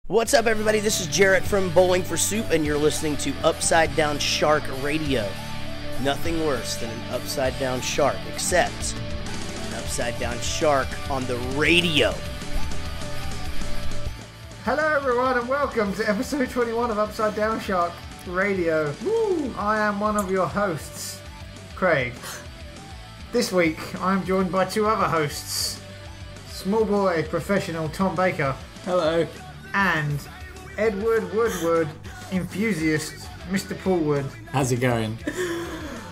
What's up, everybody? This is Jarrett from Bowling for Soup, and you're listening to Upside Down Shark Radio. Nothing worse than an upside down shark, except an upside down shark on the radio. Hello, everyone, and welcome to episode 21 of Upside Down Shark Radio. Woo! I am one of your hosts, Craig. This week, I'm joined by two other hosts, small boy professional Tom Baker. Hello. And Edward Woodward enthusiast, Mr. Paulwood. How's it going?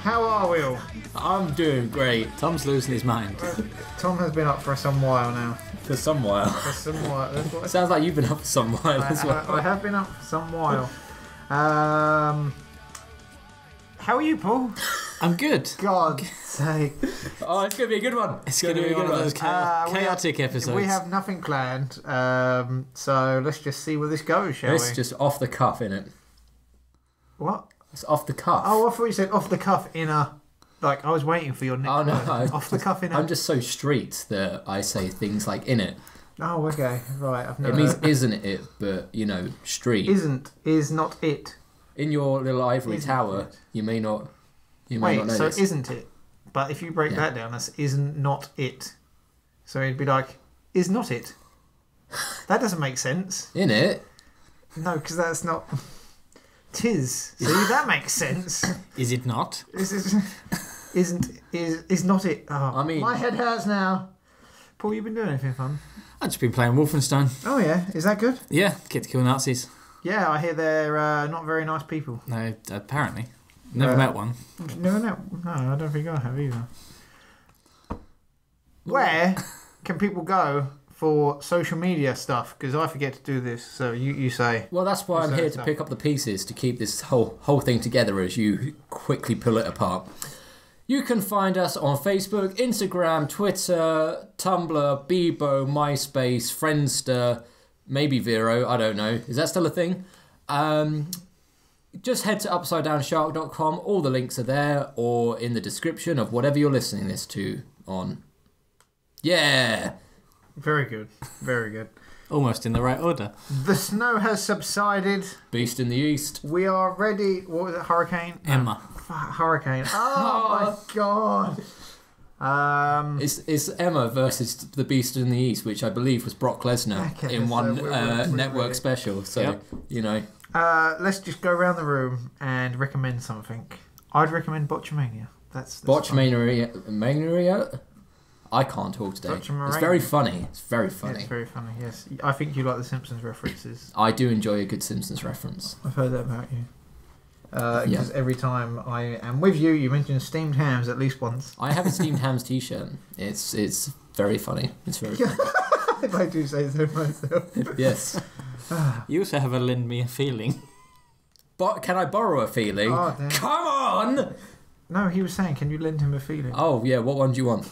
How are we all? I'm doing great. Tom's losing his mind. Tom has been up for some while now. For some while. For some while. Sounds like you've been up for some while as well. I have been up for some while. How are you, Paul? I'm good. God's sake. Oh, it's going to be a good one. It's going to be one of those chaotic episodes. We have nothing planned, so let's just see where this goes, shall we? It's just off the cuff, innit? What? It's off the cuff. Oh, I thought you said off the cuff in a... Like, I was waiting for your next word. Off the cuff in a... I'm just so street that I say things like in it. Oh, okay. Right, I've never... It means isn't it, but, you know, street. Is not it. In your little ivory tower, you may not... Wait, not know so this. Isn't it? But if you break that down, that's isn't not it. So it'd be like, is not it? That doesn't make sense. In it? No, because that's not... Tis. See, that makes sense. Is it not? Is not it? Oh, I mean... My head hurts now. Paul, you been doing anything fun? I've just been playing Wolfenstein. Oh, yeah. Is that good? Yeah, get to kill Nazis. Yeah, I hear they're not very nice people. No, apparently. Never met one. Never met? No, I don't think I have either. Where can people go for social media stuff? Because I forget to do this, so you say. Well, that's why I'm here to pick up the pieces to keep this whole thing together as you quickly pull it apart. You can find us on Facebook, Instagram, Twitter, Tumblr, Bebo, MySpace, Friendster, maybe Vero, I don't know. Is that still a thing? Just head to upsidedownshark.com. All the links are there or in the description of whatever you're listening this to on. Yeah! Very good. Very good. Almost in the right order. The snow has subsided. Beast in the East. We are ready. What was it? Hurricane? Emma. Hurricane. Oh my god. It's Emma versus the Beast in the East, which I believe was Brock Lesnar in one network special. So, you know. Let's just go around the room and recommend something. I'd recommend Botchamania. That's Botchamania. I can't talk today. It's very funny. It's very funny. It's very funny, yes. I think you like the Simpsons references. I do enjoy a good Simpsons reference. I've heard that about you. Because every time I am with you, you mention steamed hams at least once. I have a steamed hams t-shirt. It's very funny. It's very funny. If I do say so myself. Yes. You also have a lend me a feeling. But can I borrow a feeling? Oh, come on! No, he was saying, can you lend him a feeling? Oh, yeah, what one do you want?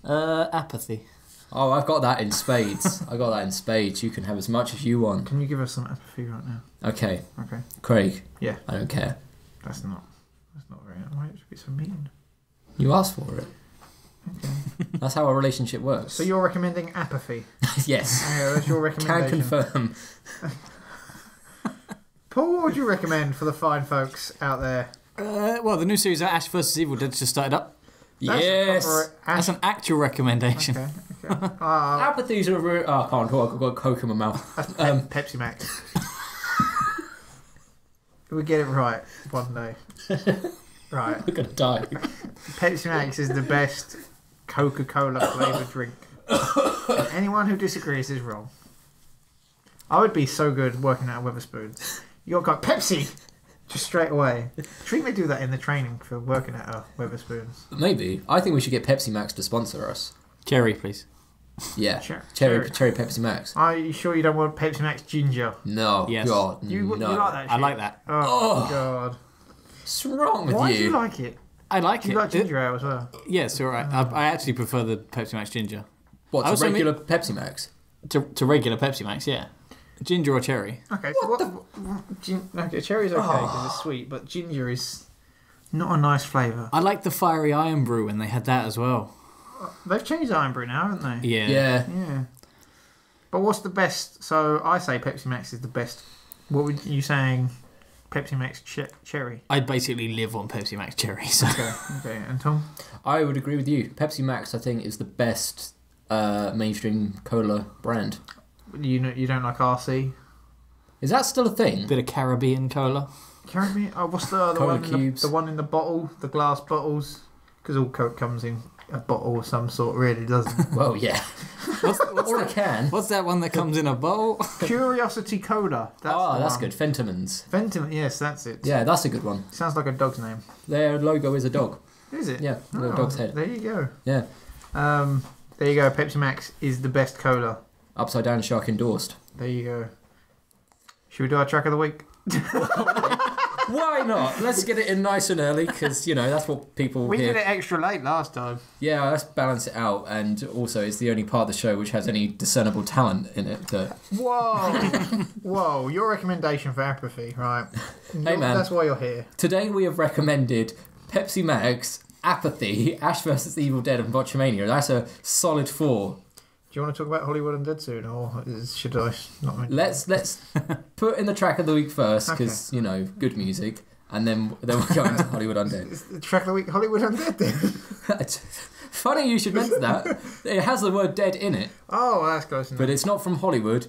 Apathy. Oh, I've got that in spades. I got that in spades. You can have as much as you want. Can you give us some apathy right now? Okay. Okay. Craig. Yeah. I don't care. That's not very... Why would you be so mean? You asked for it. Okay. That's how a relationship works. So you're recommending apathy? Yes. Yeah, that's your recommendation. Can confirm. Paul, what would you recommend for the fine folks out there? Well, the new series of Ash vs. Evil Dead just started up. Yes. That's an actual recommendation. Okay. Apathy's a real... Oh, I can't talk. I've got Coke in my mouth. That's Pepsi Max. We get it right one day. Right. We're going to die. Pepsi Max is the best Coca-Cola flavoured drink. Anyone who disagrees is wrong. I would be so good working at Wetherspoons. You're going, Pepsi! Just straight away. Should we do that in the training for working at Wetherspoons? Maybe. I think we should get Pepsi Max to sponsor us. Cherry, please. Yeah. Cherry Pepsi Max. Are you sure you don't want Pepsi Max Ginger? No. Yes. God, you like that shit? I like that. Oh. God. What's wrong with you? Why do you like it? I like it. You like ginger ale as well? Yes, all right. I actually prefer the Pepsi Max Ginger. What, to regular Pepsi Max? To regular Pepsi Max, yeah. Ginger or cherry? Okay, so okay, cherry's okay because it's sweet, but ginger is not a nice flavour. I like the Fiery Iron Brew when they had that as well. They've changed Iron Brew now, haven't they? Yeah. Yeah. Yeah. But what's the best? So I say Pepsi Max is the best. What were you saying? Pepsi Max Cherry. I basically live on Pepsi Max Cherry. So. Okay. And Tom? I would agree with you. Pepsi Max, I think, is the best mainstream cola brand. You don't like RC? Is that still a thing? Bit of Caribbean cola. Caribbean? Oh, what's the other Cola one? cubes. The one in the bottle, the glass bottles. Because all Coke comes in a bottle of some sort, really, doesn't it? Well, yeah. Or a can. What's that one that comes in a bottle? Curiosity Cola. That's good. Fentimans. Fentimans, yes, that's it. Yeah, that's a good one. Sounds like a dog's name. Their logo is a dog. Is it? Yeah, a little dog's head. There you go. Yeah. There you go. Pepsi Max is the best cola. Upside Down Shark endorsed. There you go. Should we do our track of the week? Why not? Let's get it in nice and early, because, that's what people We hear. did it extra late last time. Yeah, let's balance it out, and also it's the only part of the show which has any discernible talent in it. Whoa. Whoa, your recommendation for apathy, right? Hey, man. That's why you're here. Today we have recommended Pepsi Max, Apathy, Ash vs Evil Dead, and Botchamania. That's a solid 4. Do you want to talk about Hollywood Undead soon, or should I not? Let's put in the track of the week first, because good music, and then we'll go into Hollywood Undead. Is the track of the week Hollywood Undead then? Funny you should mention that. It has the word dead in it. Oh, that's close enough. But it's not from Hollywood.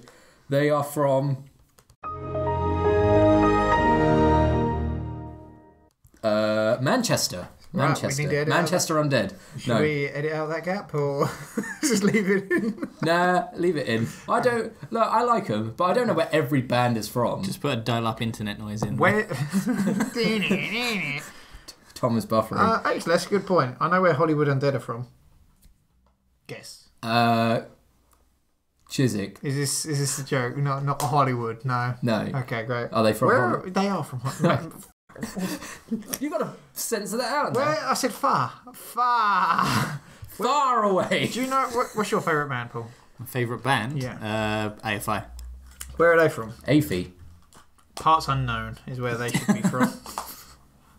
They are from Manchester. Right, Manchester. we need to edit Manchester Undead. Should we edit out that gap, or just leave it in? Nah, leave it in. I like them, but I don't know where every band is from. Just put a dial-up internet noise in. Where? Tom is buffering. Actually, that's a good point. I know where Hollywood Undead are from. Guess. Chiswick. Is this a joke? Not Hollywood. No. No. Okay, great. Are they from Hollywood? They are from Hollywood. You got to censor that out now. Where? I said far. Far away. Do you know what's your favourite band, Paul? My favourite band? Yeah. AFI. Where are they from? AFI. Parts unknown is where they should be from.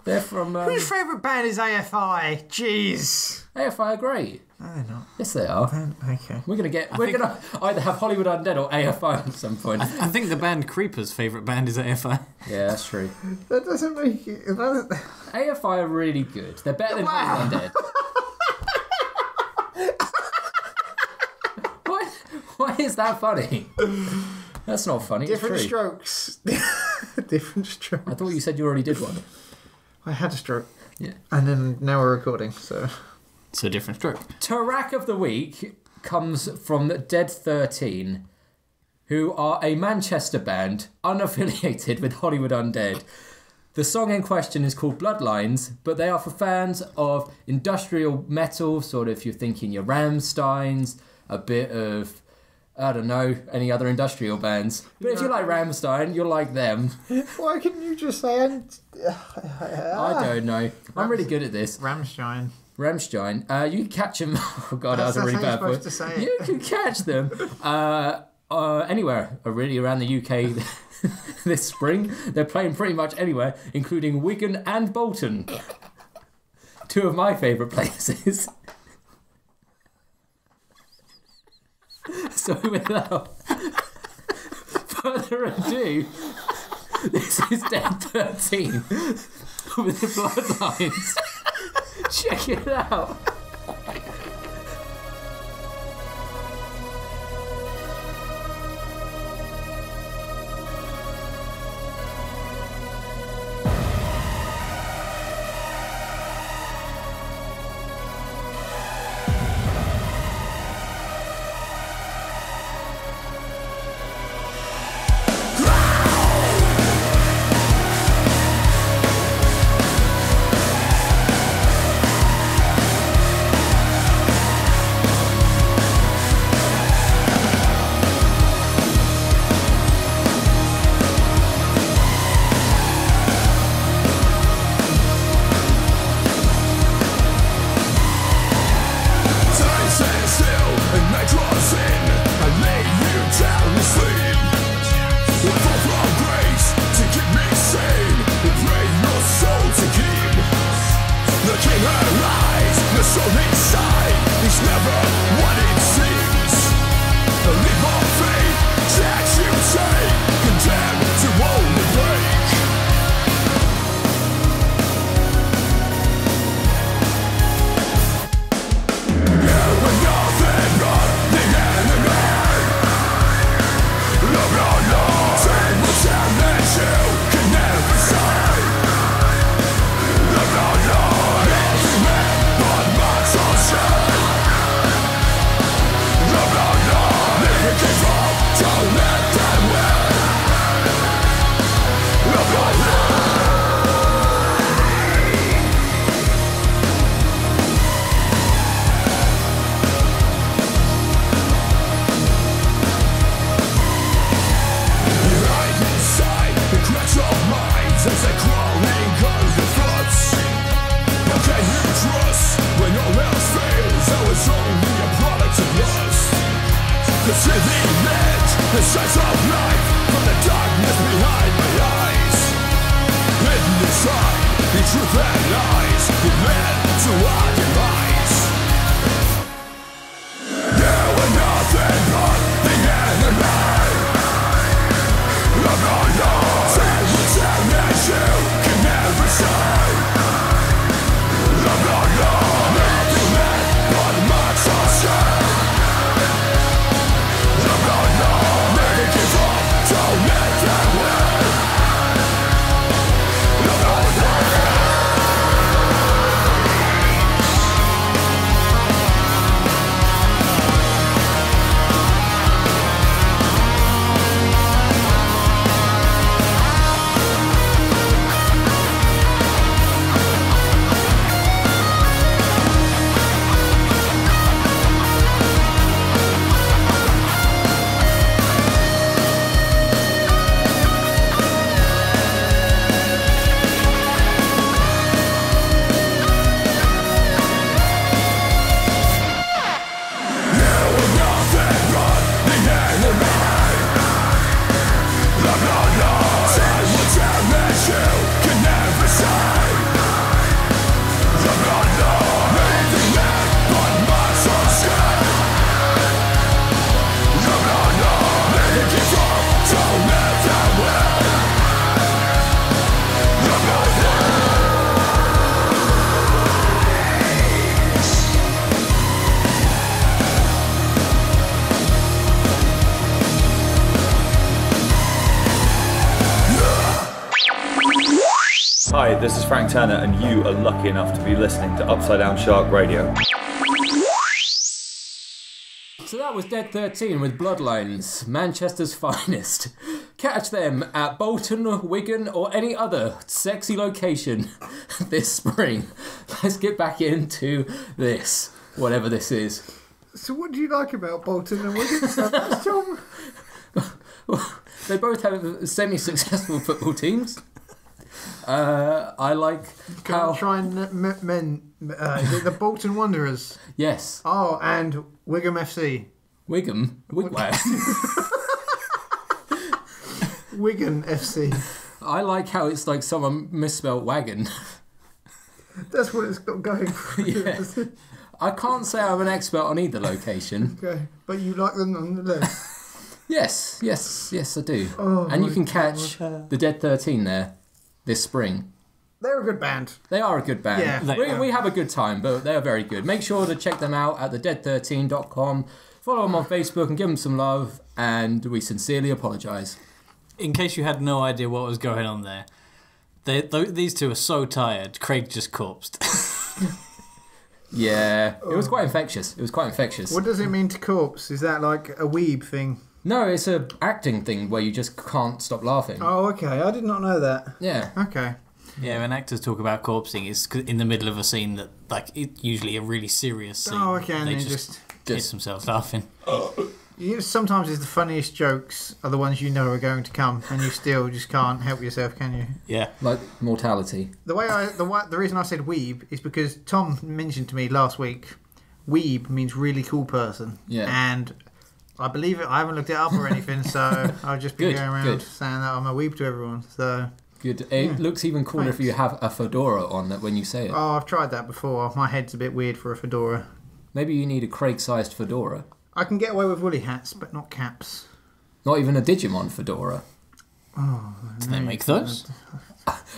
They're from. Whose favourite band is AFI? Jeez. AFI are great. No, they're not. Yes, they are. Okay. We're gonna either have Hollywood Undead or AFI at some point. I think the band Creeper's favourite band is AFI. Yeah, that's true. That doesn't make it. AFI are really good. They're better than Hollywood Undead. Why is that funny? That's not funny. Different it's true. strokes. Different strokes. I thought you said you already did one. I had a stroke. Yeah. And then now we're recording, so. It's a different stroke. Track of the week comes from Dead 13, who are a Manchester band unaffiliated with Hollywood Undead. The song in question is called Bloodlines, but they are for fans of industrial metal, sort of if you're thinking your Rammsteins, a bit of, I don't know, any other industrial bands. But if you like Rammstein, you'll like them. Why couldn't you just say... I don't know. I'm really good at this. Rammstein. You can catch them. Oh god, that was a That's really how bad you're point. supposed to say it. You can catch them anywhere, really around the UK this spring. They're playing pretty much anywhere, including Wigan and Bolton, two of my favourite places. So without further ado, this is Dead 13 with the Bloodlines. Check it out. Inside, it's never what it seems. Leave our faith. The sense of life from the darkness behind my eyes. Hidden inside the truth and lies that led to our demise. You were nothing but the enemy of our Lord. Say what damage you can never say. Of our Lord. Nothing left but marks of shame. Of our Lord. Never give up, don't let them win. Of our Lord. Hi, this is Frank Turner, and you are lucky enough to be listening to Upside Down Shark Radio. So that was Dead 13 with Bloodlines, Manchester's finest. Catch them at Bolton, Wigan, or any other sexy location this spring. Let's get back into this, whatever this is. So what do you like about Bolton and Wigan so much, Tom? Well, they both have semi-successful football teams. I like Can how... I try and is it the Bolton Wanderers? Yes. Oh, and Wigan FC. Wigan? Wigwag. Wigan FC. I like how it's like someone misspelled wagon. That's what it's got going for you. Yeah. I can't say I'm an expert on either location. Okay, but you like them nonetheless. Yes, I do. Oh, and you my can catch the Dead 13 there this spring. They're a good band. They are a good band. Yeah, we have a good time, but they're very good. Make sure to check them out at thedead13.com. Follow them on Facebook and give them some love, and we sincerely apologise. In case you had no idea what was going on there, these two are so tired, Craig just corpsed. Yeah, it was quite infectious. What does it mean to corpse? Is that like a weeb thing? No, it's a acting thing where you just can't stop laughing. Oh, okay. I did not know that. Yeah. Okay. Yeah, when actors talk about corpsing, it's in the middle of a scene that, like, usually a really serious scene. Oh, okay. And they then just piss themselves laughing. You know, sometimes it's the funniest jokes are the ones you know are going to come, and you still just can't help yourself, can you? Yeah. Like mortality. The reason I said weeb is because Tom mentioned to me last week, weeb means really cool person. Yeah. And I believe it. I haven't looked it up or anything, so I'll just be Good, going around good. saying that I'm a weeb to everyone. So Good. It looks even cooler if Thanks. you have a fedora on that when you say it. Oh, I've tried that before. My head's a bit weird for a fedora. Maybe you need a Craig-sized fedora. I can get away with woolly hats, but not caps. Not even a Digimon fedora. Do they make those?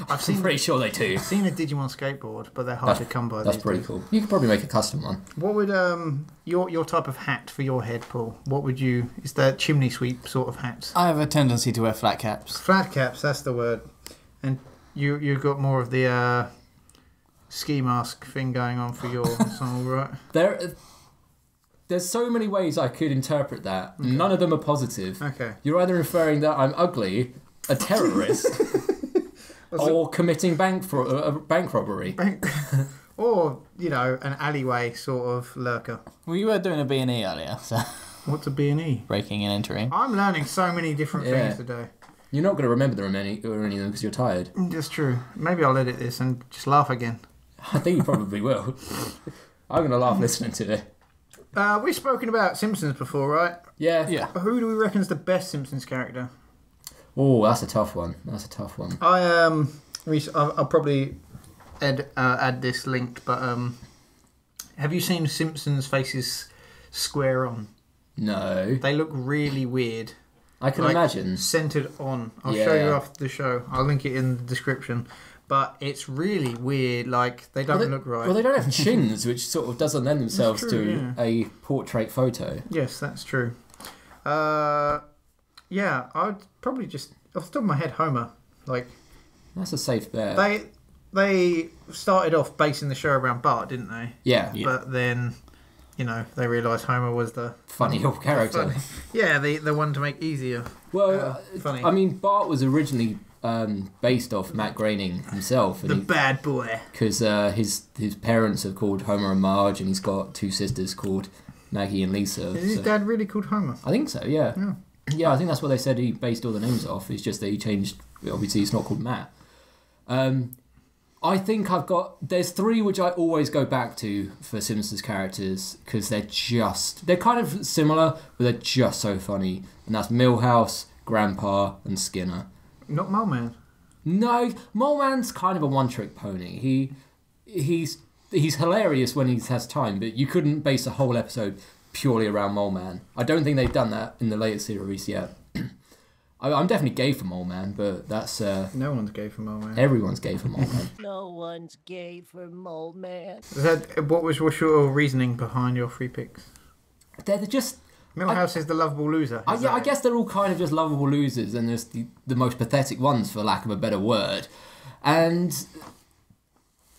I've seen I'm pretty sure they do. seen a Digimon skateboard, but they're hard to come by. That's these pretty days. cool. You could probably make a custom one. What would your type of hat for your head, Paul? What would you? Is that chimney sweep sort of hat? I have a tendency to wear flat caps. Flat caps, that's the word. And you've got more of the ski mask thing going on for your song, right? There's so many ways I could interpret that. Okay. None of them are positive. Okay. You're either inferring that I'm ugly, a terrorist, or committing bank robbery. Or, you know, an alleyway sort of lurker. Well, you were doing a B&E earlier, so... What's a B&E? Breaking and entering. I'm learning so many different things today. You're not going to remember any of them because you're tired. That's true. Maybe I'll edit this and just laugh again. I think you probably will. I'm going to laugh listening to it. We've spoken about Simpsons before, right? Yeah. Yeah. Who do we reckon is the best Simpsons character? Oh, that's a tough one. I'll probably add this linked, but have you seen Simpsons faces square on? No. They look really weird. I can imagine. Centered on. I'll show you after the show. I'll link it in the description. But it's really weird. Like, they don't look right. Well, they don't have chins, which sort of doesn't lend themselves to a portrait photo. Yes, that's true. Yeah, I'd probably just, off the top of my head, Homer. Like, that's a safe bet. They started off basing the show around Bart, didn't they? Yeah. But then, they realised Homer was the funny old character. The one to make easier. Well, funny. I mean, Bart was originally based off Matt Groening himself. The bad boy. Because his parents are called Homer and Marge, and he's got two sisters called Maggie and Lisa. Is his dad really called Homer? I think so, yeah. Yeah, I think that's what they said he based all the names off. It's just that he changed, obviously he's not called Matt. I think there's three which I always go back to for Simpsons characters, because they're kind of similar, but they're just so funny. And that's Milhouse, Grandpa, and Skinner. Not Mole Man. No, Mole Man's kind of a one-trick pony. He's hilarious when he has time, but you couldn't base a whole episode purely around Mole Man. I don't think they've done that in the later series yet. I'm definitely gay for Mole Man, but that's... No one's gay for Mole Man. Everyone's gay for Mole Man. No one's gay for Mole Man. What's your reasoning behind your three picks? They're just... Milhouse is the lovable loser. I guess they're all kind of just lovable losers, and there's the most pathetic ones, for lack of a better word. And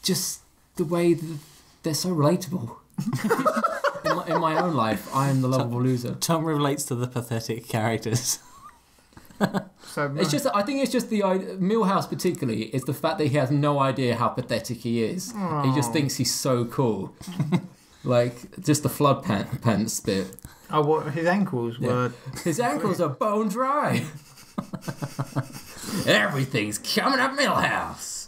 just the way that they're so relatable. in my own life, I am the lovable loser. Tom relates to the pathetic characters. It's just, I think it's just the Milhouse particularly. It's the fact that he has no idea how pathetic he is. Aww. He just thinks he's so cool, like just the flood pants bit. Oh, what his ankles were? His ankles are bone dry. Everything's coming up Milhouse.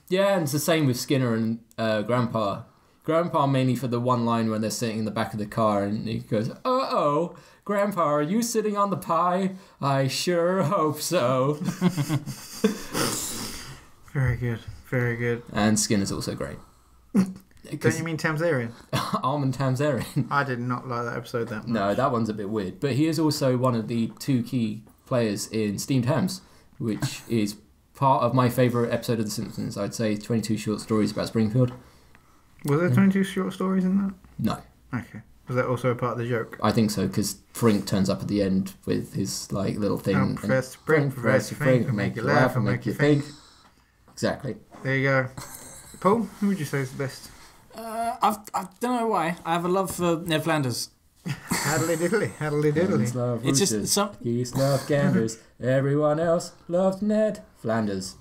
Yeah, and it's the same with Skinner and Grandpa. Grandpa mainly for the one line when they're sitting in the back of the car and he goes, "Uh-oh, Grandpa, are you sitting on the pie? I sure hope so." Very good, very good. And Skinner's also great. Don't you mean Tamzarian? Armand Tamzarian. I did not like that episode that much. No, that one's a bit weird. But he is also one of the two key players in Steamed Hens, which is part of my favourite episode of The Simpsons. I'd say 22 short stories about Springfield. Was there 22 short stories in that? No. Okay. Was that also a part of the joke? I think so, because Frink turns up at the end with his little thing. Professor Frink, make you laugh and make you think. Exactly. There you go. Paul, who would you say is the best? I don't know why. I have a love for Ned Flanders. Haddly diddly, haddly diddly. Hens love It's roosters, just some... geese love ganders. Everyone else loves Ned Flanders.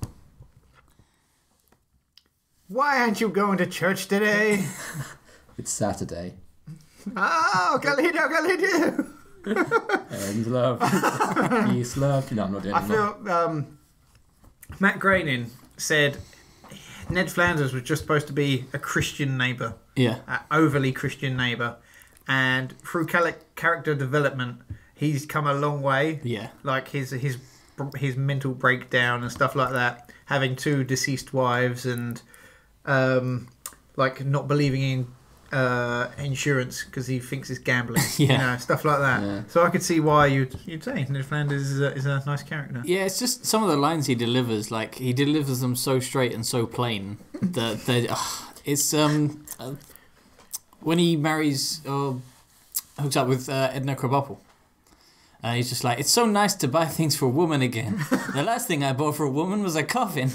Why aren't you going to church today? It's Saturday. Oh, Galido. Hens love, geese love. No, I'm not doing it. I feel Matt Groening said Ned Flanders was just supposed to be a Christian neighbour. Yeah. An overly Christian neighbour. And through character development, he's come a long way. Yeah. Like his mental breakdown and stuff like that. Having two deceased wives and like not believing in insurance because he thinks it's gambling. Yeah. Stuff like that. Yeah. So I could see why you'd say Ned Flanders is a nice character. Yeah, it's just some of the lines he delivers. Like he delivers them so straight and so plain that it's when he marries hooks up with Edna Krabappel. He's just like, it's so nice to buy things for a woman again. The last thing I bought for a woman was a coffin.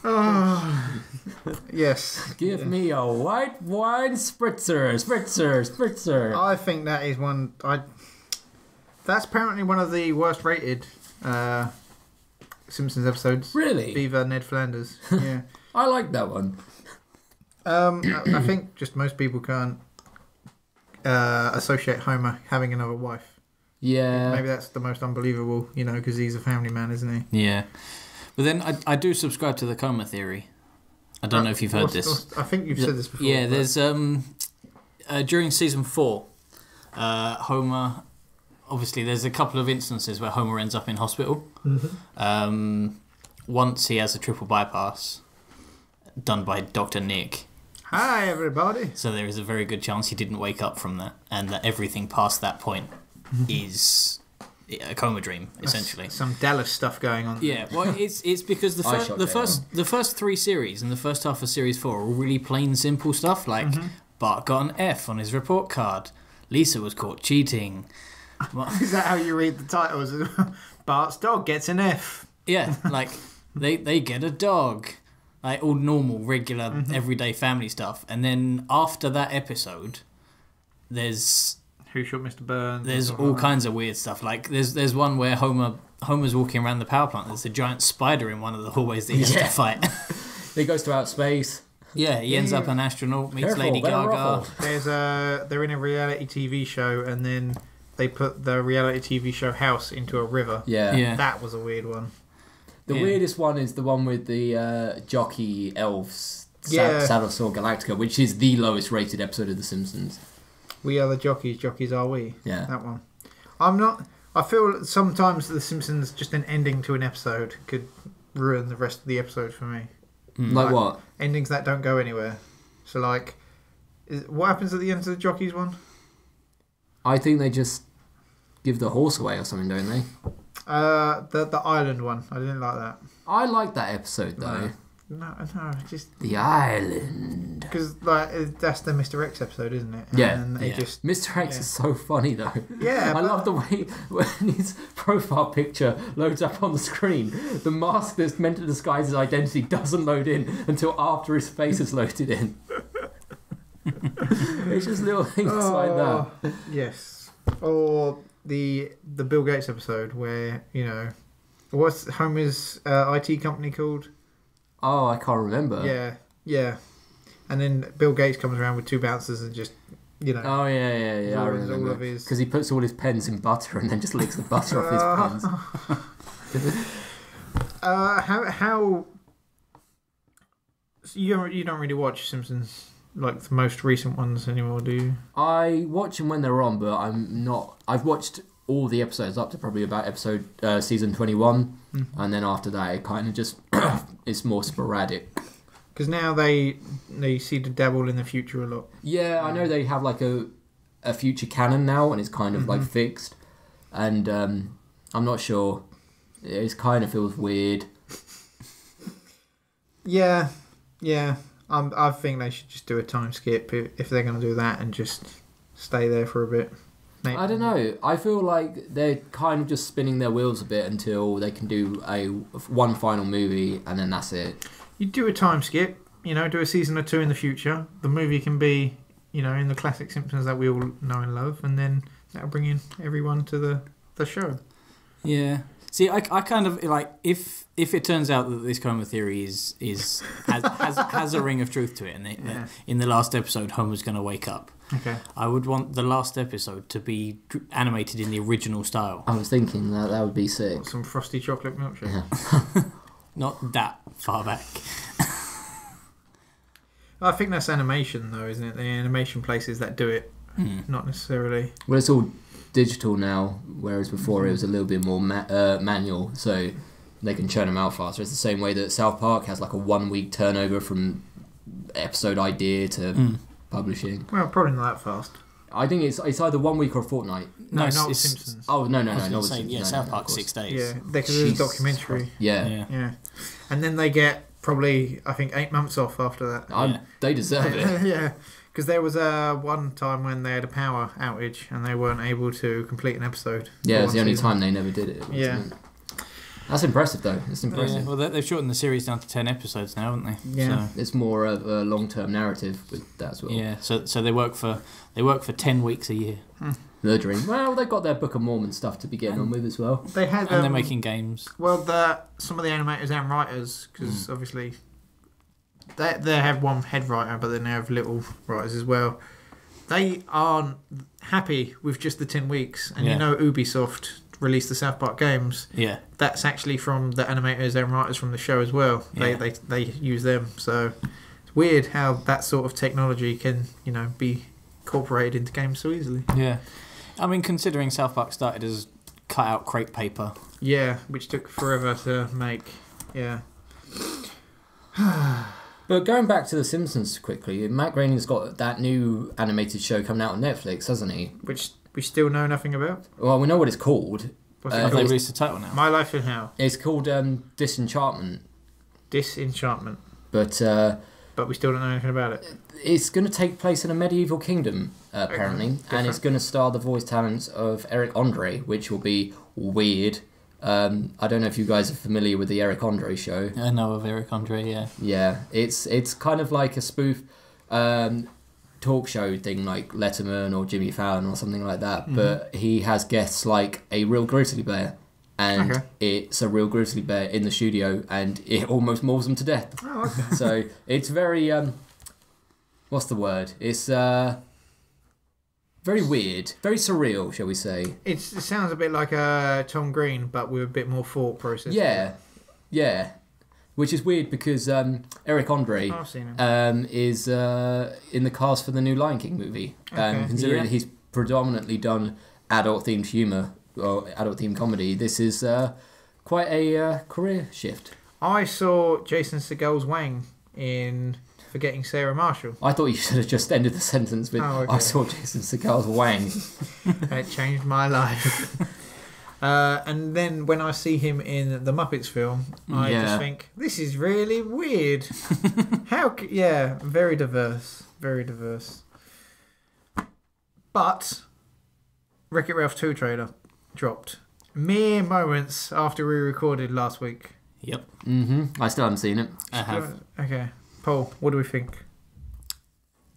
Oh, yes. Give me a white wine spritzer. I think that is one. That's apparently one of the worst rated Simpsons episodes. Really? Viva Ned Flanders. Yeah. I like that one. I think just most people can't associate Homer having another wife. Yeah. Maybe that's the most unbelievable, because he's a family man, isn't he? Yeah. But then I do subscribe to the coma theory. I don't know if you've heard this. I think you've said this before. Yeah, there's during season 4, Homer. Obviously, there's a couple of instances where Homer ends up in hospital. Once he has a triple bypass done by Dr. Nick. Hi, everybody. So there is a very good chance he didn't wake up from that, and that everything past that point is a coma dream, essentially. Some Dallas stuff going on. Yeah, well, it's because the first 3 series and the first half of series 4 are really plain simple stuff, like Bart got an F on his report card, Lisa was caught cheating. Is that how you read the titles? Bart's dog gets an F. Yeah, like they get a dog. Like all normal, regular, everyday family stuff. And then after that episode, there's Who Shot Mr. Burns? There's all kinds of weird stuff. Like there's one where Homer's walking around the power plant. There's a giant spider in one of the hallways that he has to fight. He goes to outer space. Yeah, he ends up an astronaut, meets Careful, Lady better Gaga. ruffle. They're in a reality TV show, and then they put the reality TV show house into a river. Yeah. That was a weird one. The weirdest one is the one with the jockey elves, Yeah. Salazar Galactica, which is the lowest rated episode of The Simpsons. We are the jockeys, jockeys are we. Yeah. That one. I feel sometimes The Simpsons, just an ending to an episode, could ruin the rest of the episode for me. Like what? Endings that don't go anywhere. So, like, what happens at the end of the jockeys one? I think they just give the horse away or something, don't they? The island one. I didn't like that. I like that episode, though. No, just... The island. Because, like, that's the Mr. X episode, isn't it? Yeah. And they just... Mr. X is so funny, though. Yeah, I love the way when his profile picture loads up on the screen, the mask that's meant to disguise his identity doesn't load in until after his face is loaded in. It's just little things like that. Yes. Or the Bill Gates episode where, what's Homer's IT company called? Oh, I can't remember. Yeah. And then Bill Gates comes around with 2 bouncers and just, Oh, yeah, I ruins all remember. of his... Because he puts all his pens in butter and then just licks the butter off his pens. How... You don't really watch Simpsons, like the most recent ones anymore, do you? I watch them when they're on, but I'm not... I've watched all the episodes up to probably about season 21, and then after that it kind of just... it's more sporadic. Because now they seem to dabble in the future a lot. Yeah, I know they have like a future canon now, and it's kind of like fixed, and I'm not sure. It kind of feels weird. Yeah. I think they should just do a time skip if they're going to do that and just stay there for a bit. Maybe. I don't know. I feel like they're kind of just spinning their wheels a bit until they can do one final movie and then that's it. You do a time skip, do a season or 2 in the future. The movie can be, in the classic Simpsons that we all know and love, and then that'll bring in everyone to the show. Yeah. See, I kind of like if it turns out that this coma theory has a ring of truth to it, and in the last episode Homer's going to wake up. Okay. I would want the last episode to be animated in the original style. I was thinking that would be sick. Some frosty chocolate milkshake. Yeah. Not that far back. I think that's animation, though, isn't it? The animation places that do it, not necessarily. Well, it's all digital now, whereas before it was a little bit more manual, so they can churn them out faster. It's the same way that South Park has like a 1-week turnover from episode idea to publishing. Well, probably not that fast. I think it's either 1 week or a fortnight. No, not it's Simpsons. Oh, no, not Saying, Simpsons. South Park 6 days. Yeah, because there's a documentary. Yeah. And then they get probably, I think, 8 months off after that. They deserve it. Yeah, because there was one time when they had a power outage and they weren't able to complete an episode. Yeah, it's the only time they never did it. Yeah. That's impressive, though. It's impressive. Yeah, well, they've shortened the series down to 10 episodes now, haven't they? Yeah. So it's more of a long-term narrative with that as well. Yeah, so they work for 10 weeks a year. The dream. Well, they've got their Book of Mormon stuff to be getting on with as well. They had, and they're making games. Well, some of the animators and writers, because obviously they have one head writer, but then they have little writers as well. They aren't happy with just the 10 weeks, and Ubisoft released the South Park games, that's actually from the animators and writers from the show as well. They use them. So it's weird how that sort of technology can, be incorporated into games so easily. Yeah. I mean, considering South Park started as cut-out crepe paper. Yeah, which took forever to make. Yeah. But going back to The Simpsons quickly, Matt Groening's got that new animated show coming out on Netflix, hasn't he? Which we still know nothing about? Well, we know what it's called. What's Have they released the title now? My Life in Hell. It's called Disenchantment. Disenchantment. But we still don't know anything about it. It's going to take place in a medieval kingdom, apparently, and it's going to star the voice talents of Eric Andre, which will be weird. I don't know if you guys are familiar with the Eric Andre show. I know of Eric Andre, yeah. Yeah, it's kind of like a spoof talk show thing like Letterman or Jimmy Fallon or something like that, but he has guests like a real grizzly bear, and it's a real grizzly bear in the studio, and it almost mauls them to death. Oh, okay. So it's very, what's the word? It's very weird, very surreal, shall we say. It sounds a bit like Tom Green, but with a bit more thought process. Yeah. Which is weird because Eric Andre I've seen him. is in the cast for the new Lion King movie. Considering he's predominantly done adult-themed humour or adult-themed comedy, this is quite a career shift. I saw Jason Segel's Wang in Forgetting Sarah Marshall. I thought you should have just ended the sentence with, I saw Jason Segel's Wang. It changed my life. And then when I see him in the Muppets film, I just think, this is really weird. Very diverse. Very diverse. But Wreck-It Ralph 2 trailer dropped mere moments after we recorded last week. Yep. I still haven't seen it. I have. Okay. Paul, what do we think?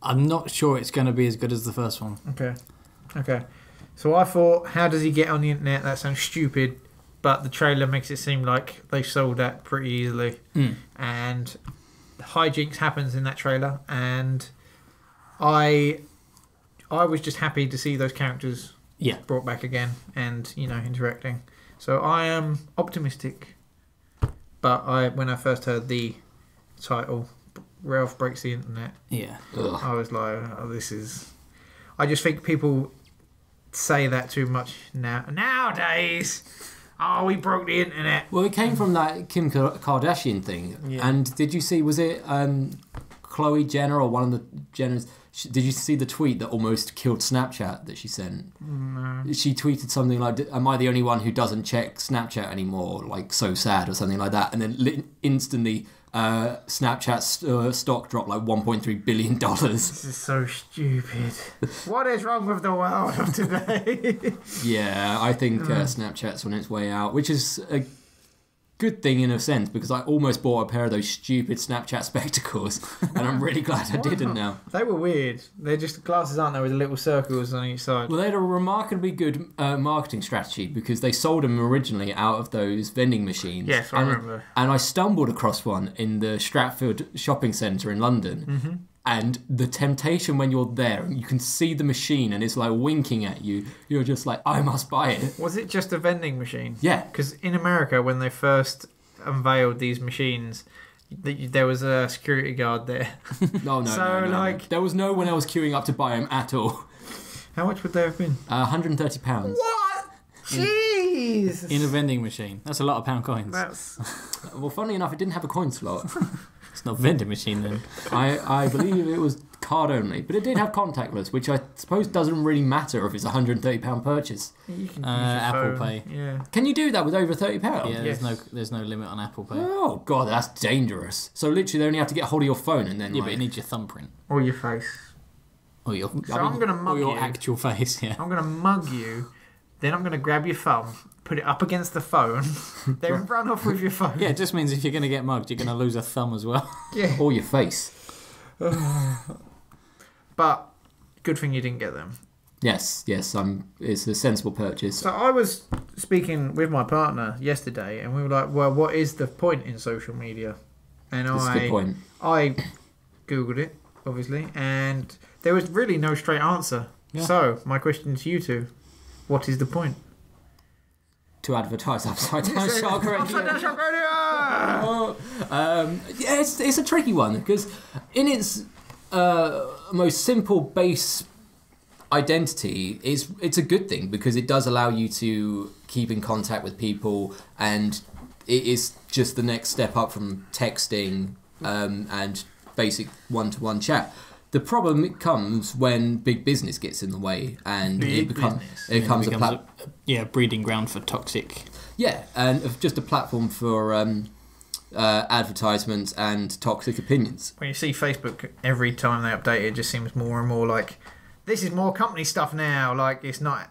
I'm not sure it's going to be as good as the first one. Okay. So I thought, how does he get on the internet? That sounds stupid, but the trailer makes it seem like they sold that pretty easily. And hijinks happens in that trailer, and I was just happy to see those characters brought back again and, interacting. So I am optimistic. But when I first heard the title, Ralph Breaks the Internet, I was like, this is... I just think people say that too much nowadays. Oh, we broke the internet. Well, it came from that Kim Kardashian thing. Yeah. And did you see, was it Khloe Jenner or one of the Jenners? Did you see the tweet that almost killed Snapchat that she sent? No. She tweeted something like, am I the only one who doesn't check Snapchat anymore? Like, so sad or something like that. And then instantly... Snapchat's stock dropped like $1.3 billion. This is so stupid. What is wrong with the world of today? Yeah, I think Snapchat's on its way out, which is a good thing in a sense, because I almost bought a pair of those stupid Snapchat spectacles, and I'm really glad I didn't now. They were weird. They're just glasses, aren't they, with the little circles on each side? Well, they had a remarkably good marketing strategy, because they sold them originally out of those vending machines. Yes, I remember. And I stumbled across one in the Stratford shopping centre in London, and the temptation when you're there and you can see the machine and it's like winking at you, you're just like, I must buy it. Was it just a vending machine? Yeah. Because in America, when they first unveiled these machines, there was a security guard there. No. There was no one else queuing up to buy them at all. How much would they have been? £130. What? Jeez! In a vending machine. That's a lot of pound coins. Well, funnily enough, it didn't have a coin slot. It's not a vending machine then. I believe it was card only, but it did have contactless, which I suppose doesn't really matter if it's a £130 purchase. You can use Apple phone. Pay. Yeah. Can you do that with over £30? Yeah, there's no limit on Apple Pay. Oh god, that's dangerous. So literally, they only have to get hold of your phone and then but it needs your thumbprint Or your face. or your I'm gonna mug or your you. actual face. Yeah. I'm gonna mug you. Then I'm gonna grab your thumb, put it up against the phone, then run off with your phone. Yeah, it just means if you're gonna get mugged, you're gonna lose a thumb as well. Yeah. or your face. But good thing you didn't get them. Yes. It's a sensible purchase. So I was speaking with my partner yesterday, and we were like, "Well, what is the point in social media?" And That's a good point. I googled it, obviously, and there was really no straight answer. Yeah. So my question to you two: what is the point? to advertise Upside Down Shark Radio. Upside Down Shark Radio! Yeah, it's a tricky one because in its most simple base identity, it's a good thing because it does allow you to keep in contact with people, and it is just the next step up from texting and basic one-to-one chat. The problem comes when big business gets in the way, and it becomes a breeding ground for toxic. Yeah, and just a platform for advertisements and toxic opinions. When you see Facebook, every time they update it just seems more and more like, this is more company stuff now. Like, it's not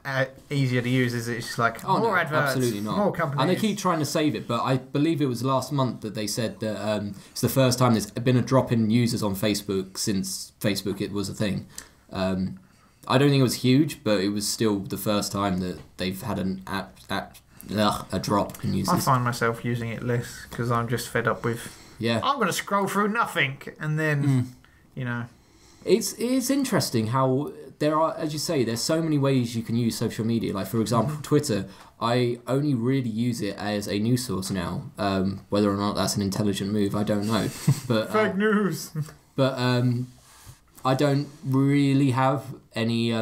easier to use, is it? It's just like, more adverts, absolutely not. More companies. And they keep trying to save it, but I believe it was last month that they said that it's the first time there's been a drop in users on Facebook since Facebook it was a thing. I don't think it was huge, but it was still the first time that they've had a drop in users. I find myself using it less because I'm just fed up with, I'm going to scroll through nothing, and then, you know. It's interesting how there are, as you say, there's so many ways you can use social media. Like, for example, Twitter, I only really use it as a news source now. Whether or not that's an intelligent move, I don't know. But fake news. But I don't really have any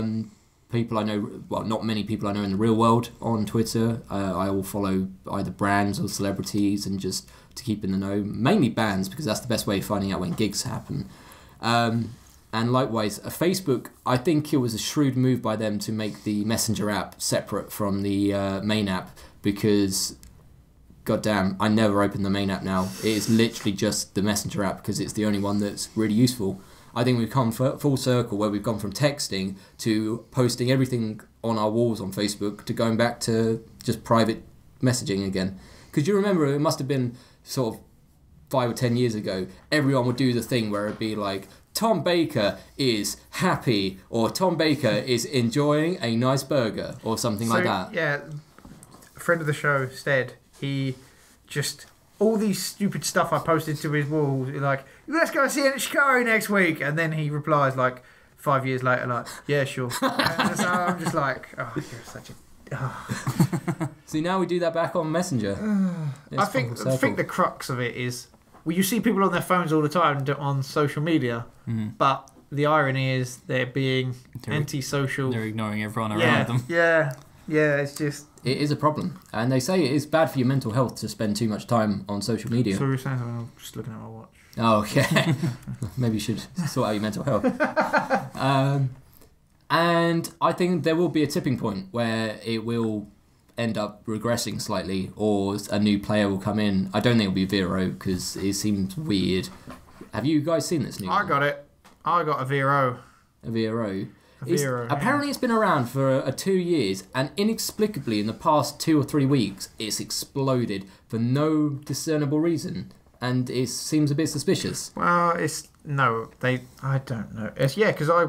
people I know, well, not many people I know in the real world on Twitter. I will follow either brands or celebrities, and just to keep in the know. Mainly bands, because that's the best way of finding out when gigs happen. And likewise, Facebook, I think it was a shrewd move by them to make the Messenger app separate from the main app, because, goddamn, I never open the main app now. It is literally just the Messenger app because it's the only one that's really useful. I think we've come full circle where we've gone from texting to posting everything on our walls on Facebook to going back to just private messaging again. Because you remember, it must have been sort of 5 or 10 years ago, everyone would do the thing where it'd be like, Tom Baker is happy, or Tom Baker is enjoying a nice burger, or something like that. Yeah, a friend of the show, Stead, he just, all these stupid stuff I posted to his wall, like, let's go see it at Chicago next week, and then he replies like 5 years later, like, yeah, sure. And so I'm just like, oh, you're such a... Oh. See, now we do that back on Messenger. I think the crux of it is, well, you see people on their phones all the time on social media, but the irony is they're being antisocial. They're ignoring everyone around them. Yeah, it's just... It is a problem. And they say it is bad for your mental health to spend too much time on social media. So you're saying something, I'm just looking at my watch. Oh, okay. Maybe you should sort out your mental health. And I think there will be a tipping point where it will end up regressing slightly, or a new player will come in. I don't think it'll be Vero, because it seems weird. Have you guys seen this new one? I got it. I got a Vero. A Vero. Vero, apparently it's been around for 2 years, and inexplicably in the past 2 or 3 weeks it's exploded for no discernible reason, and it seems a bit suspicious. Well, I don't know. Because I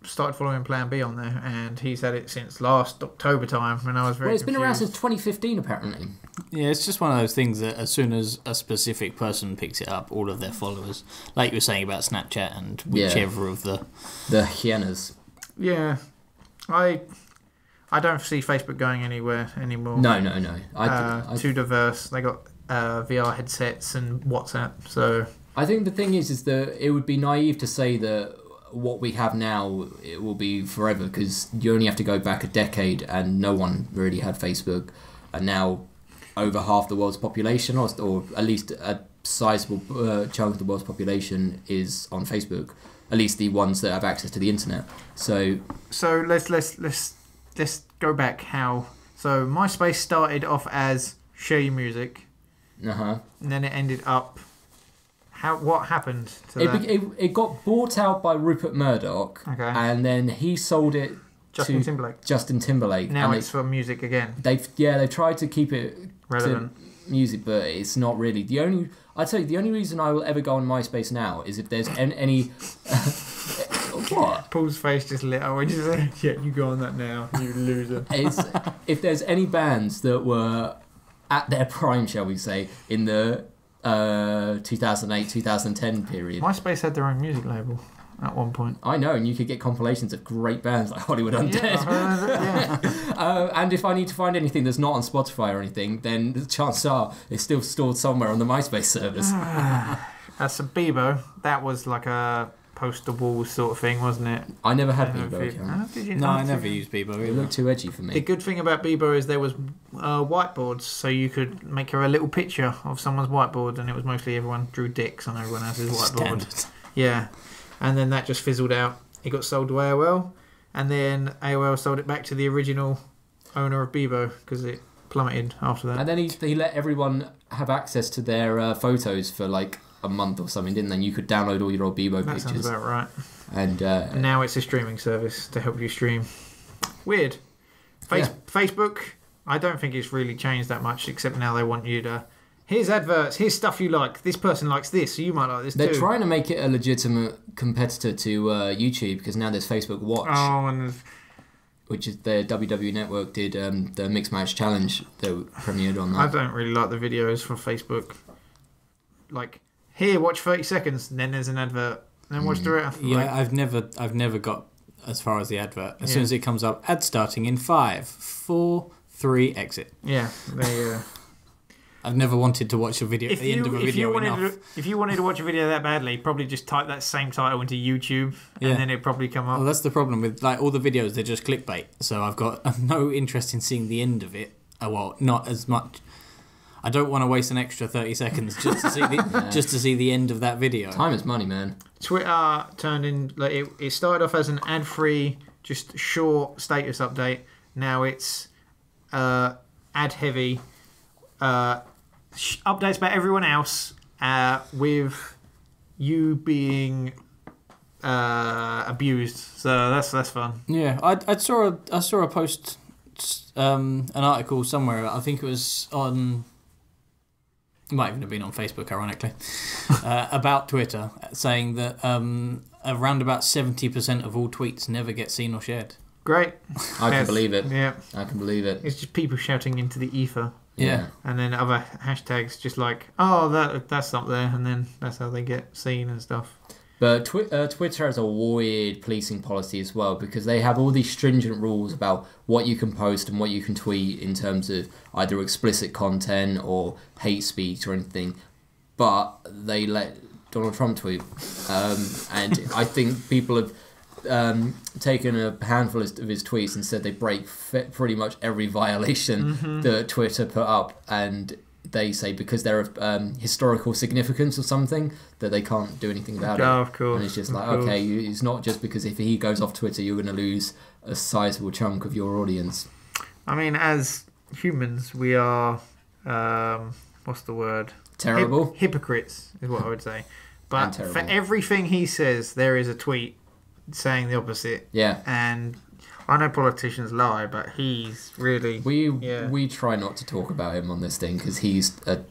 started following Plan B on there, and he's had it since last October time, and I was very confused. Been around since 2015 apparently. Yeah, it's just one of those things that as soon as a specific person picks it up, all of their followers, like you were saying about Snapchat and whichever of the hyenas. Yeah, I don't see Facebook going anywhere anymore. No. Too diverse. They got VR headsets and WhatsApp. So I think the thing is that it would be naive to say that what we have now it will be forever, because you only have to go back a decade and no one really had Facebook, and now over half the world's population, or at least a sizable chunk of the world's population is on Facebook. At least the ones that have access to the internet. So let's go back. So MySpace started off as share your music, and then it ended up. What happened to that? It got bought out by Rupert Murdoch, and then he sold it Justin Timberlake. Now it's for music again. They tried to keep it relevant to music, but it's not really. I'd say the only reason I will ever go on MySpace now is if there's any. What? Paul's face just lit up when you said, "Yeah, you go on that now, you loser." If there's any bands that were at their prime, shall we say, in the 2008-2010 period. MySpace had their own music label. at one point. I know, and you could get compilations of great bands like Hollywood Undead. Yeah. And if I need to find anything that's not on Spotify or anything, then the chances are it's still stored somewhere on the MySpace servers. That's a Bebo. That was like a poster wall sort of thing, wasn't it? I never had Bebo account. Did you No, not? I never used Bebo. It looked too edgy for me. The good thing about Bebo is there was whiteboards, so you could make her a little picture of someone's whiteboard, and it was mostly everyone drew dicks on everyone else's whiteboard. Standard. Yeah, and then that just fizzled out. It got sold to AOL, and then AOL sold it back to the original owner of Bebo because it plummeted after that. And then he let everyone have access to their photos for like a month or something, didn't they? And you could download all your old Bebo That pictures. sounds about right. And Now it's a streaming service to help you stream. Weird. Facebook, I don't think it's really changed that much, except now they want you to... Here's adverts, here's stuff you like. This person likes this, so you might like this too. they're trying to make it a legitimate competitor to YouTube, because now there's Facebook Watch, and which is their WWE Network did the Mixed Match Challenge that premiered on that. I don't really like the videos from Facebook. Like, here, watch 30 seconds, and then there's an advert. Then watch the rest. Yeah, I've never got as far as the advert. As soon as it comes up, ad starting in 5, 4, 3, exit. Yeah, they... I've never wanted to watch a video at the end of a video enough. If you wanted to watch a video that badly, probably just type that same title into YouTube, and then it'd probably come up. Well, that's the problem with like all the videos. They're just clickbait. So I've got no interest in seeing the end of it. Well, not as much. I don't want to waste an extra 30 seconds just to see just to see the end of that video. Time is money, man. Twitter turned in... Like, it started off as an ad-free, just short status update. Now it's ad-heavy... updates about everyone else with you being abused, so that's fun. Yeah, I saw a post, an article somewhere. I think it was on. It might even have been on Facebook, ironically, about Twitter, saying that around about 70% of all tweets never get seen or shared. Great. I can believe it. Yeah, I can believe it. it's just people shouting into the ether. Yeah. And then other hashtags just like, oh, that's up there, and then that's how they get seen and stuff. But Twitter has a weird policing policy as well, because they have all these stringent rules about what you can post and what you can tweet in terms of either explicit content or hate speech or anything. But they let Donald Trump tweet. And I think people have taken a handful of his tweets and said they break pretty much every violation that Twitter put up, and they say because they're of historical significance or something that they can't do anything about it. Of course. And it's just like, okay, it's not just because if he goes off Twitter you're going to lose a sizable chunk of your audience. I mean, as humans, we are what's the word? Terrible. Hypocrites is what I would say. But terrible. for everything he says, there is a tweet saying the opposite. Yeah. And I know politicians lie, but he's really... We try not to talk about him on this thing because he's an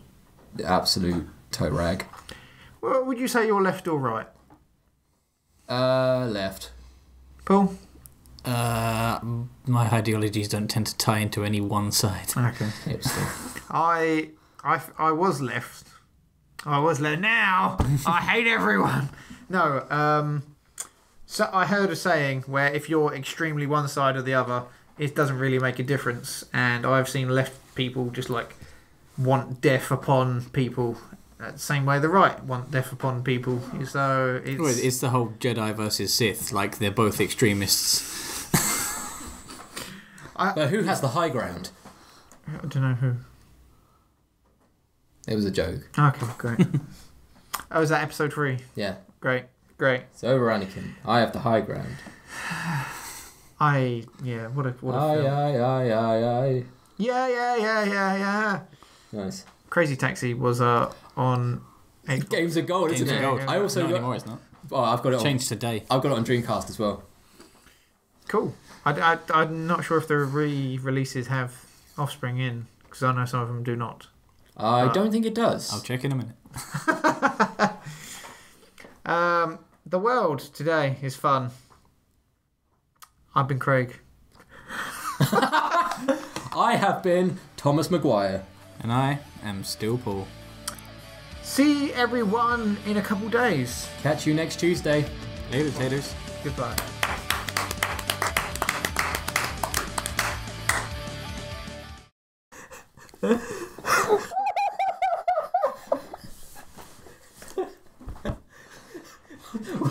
absolute toe rag. Well, would you say you're left or right? Left. Paul? My ideologies don't tend to tie into any one side. Okay. Hipster. I was left. I was left. Now I hate everyone. No, so I heard a saying where if you're extremely one side or the other, it doesn't really make a difference. And I've seen left people just like want death upon people. The same way the right want death upon people. So It's the whole Jedi versus Sith. Like they're both extremists. But who has the high ground? I don't know who. It was a joke. Okay, great. Oh, is that episode 3? Yeah. Great. It's over, Anakin. I have the high ground. What a film. Aye. Yeah. Nice. Crazy Taxi was on... Games of Gold, isn't it? Gold. I also not got... anymore, it's not. Oh, I've got it Changed today. I've got it on Dreamcast as well. Cool. I'm not sure if the re-releases have Offspring in, because I know some of them do not. I don't think it does. I'll check in a minute. The world today is fun. I've been Craig. I have been Thomas Maguire. And I am still Paul. See everyone in a couple days. Catch you next Tuesday. Later, taters. Goodbye.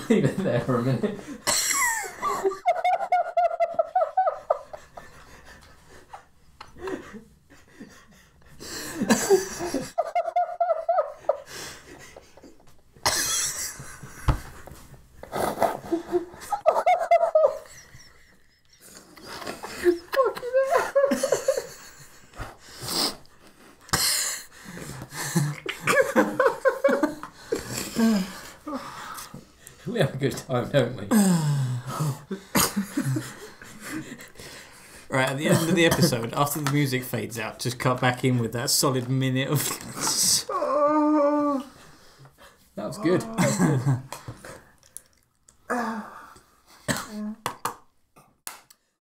Leave it there for a minute. We have a good time, don't we? Right, at the end of the episode, after the music fades out, just cut back in with that solid minute of... That was good. That was good.